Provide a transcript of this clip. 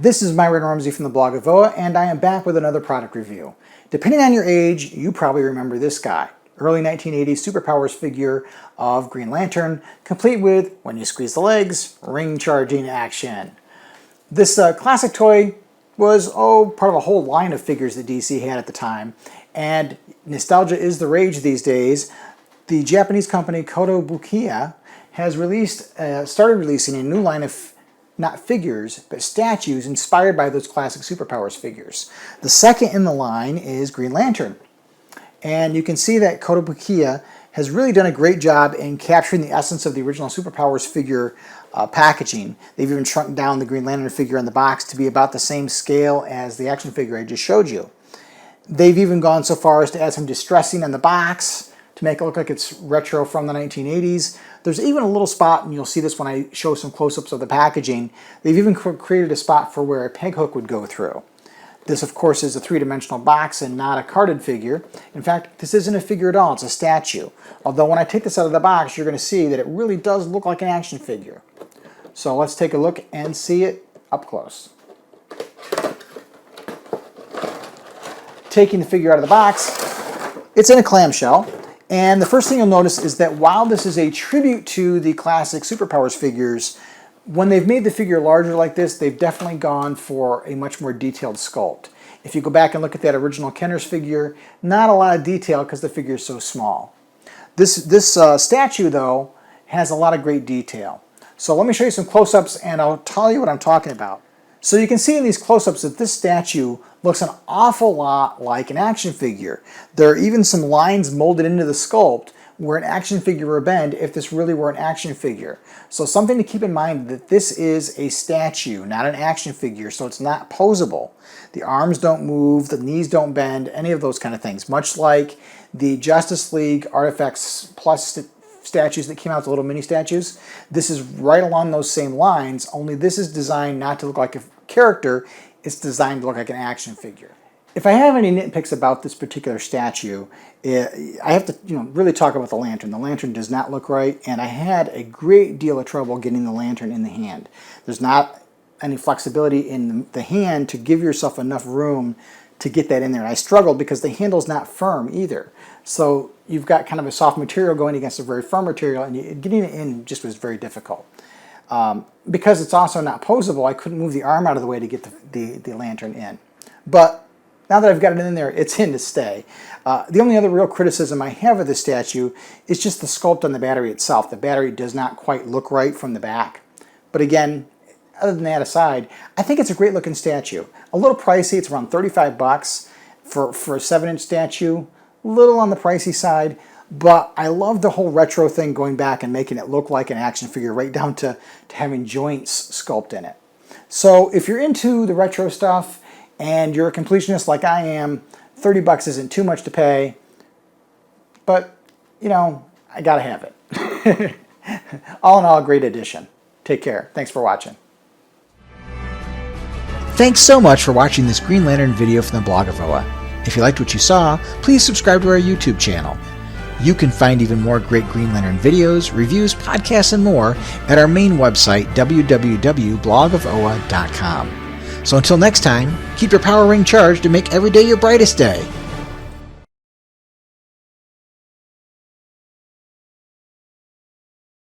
This is Myron Ramsey from the blog of VOA, and I am back with another product review. Depending on your age, you probably remember this guy. Early 1980s Superpowers figure of Green Lantern, complete with, when you squeeze the legs, ring charging action. This classic toy was, part of a whole line of figures that DC had at the time, and nostalgia is the rage these days. The Japanese company Kotobukiya has started releasing a new line of not figures, but statues inspired by those classic Superpowers figures. The second in the line is Green Lantern. And you can see that Kotobukiya has really done a great job in capturing the essence of the original Superpowers figure packaging. They've even shrunk down the Green Lantern figure in the box to be about the same scale as the action figure I just showed you. They've even gone so far as to add some distressing on the box to make it look like it's retro from the 1980s. There's even a little spot, and you'll see this when I show some close-ups of the packaging, they've even created a spot for where a peg hook would go through. This, of course, is a three-dimensional box and not a carded figure. In fact, this isn't a figure at all, it's a statue. Although when I take this out of the box, you're going to see that it really does look like an action figure. So let's take a look and see it up close. Taking the figure out of the box, it's in a clamshell. And the first thing you'll notice is that while this is a tribute to the classic Superpowers figures, when they've made the figure larger like this, they've definitely gone for a much more detailed sculpt. If you go back and look at that original Kenner's figure, not a lot of detail because the figure is so small. This statue, though, has a lot of great detail. So let me show you some close-ups and I'll tell you what I'm talking about. So you can see in these close-ups that this statue looks an awful lot like an action figure. There are even some lines molded into the sculpt where an action figure would bend if this really were an action figure. So something to keep in mind that this is a statue, not an action figure, so it's not posable. The arms don't move, the knees don't bend, any of those kind of things. Much like the Justice League Artifacts Plus statues that came out, the little mini statues, this is right along those same lines, only this is designed not to look like a character, it's designed to look like an action figure. If I have any nitpicks about this particular statue, I have to really talk about the lantern. The lantern does not look right, and I had a great deal of trouble getting the lantern in the hand. There's not any flexibility in the hand to give yourself enough room to get that in there. And I struggled because the handle's not firm either. So you've got kind of a soft material going against a very firm material, and getting it in just was very difficult. Because it's also not posable, I couldn't move the arm out of the way to get the lantern in. But now that I've got it in there, it's in to stay. The only other real criticism I have of this statue is just the sculpt on the battery itself. The battery does not quite look right from the back. But again, other than that aside, I think it's a great looking statue. A little pricey, it's around 35 bucks for a 7-inch statue. A little on the pricey side, but I love the whole retro thing going back and making it look like an action figure, right down to having joints sculpt in it. So if you're into the retro stuff and you're a completionist like I am, 30 bucks isn't too much to pay, but I gotta have it. All in all, a great addition. Take care. Thanks for watching. Thanks so much for watching this Green Lantern video from the blog of VOA. If you liked what you saw, please subscribe to our YouTube channel. You can find even more great Green Lantern videos, reviews, podcasts, and more at our main website, www.blogofoa.com. So until next time, keep your power ring charged and make every day your brightest day.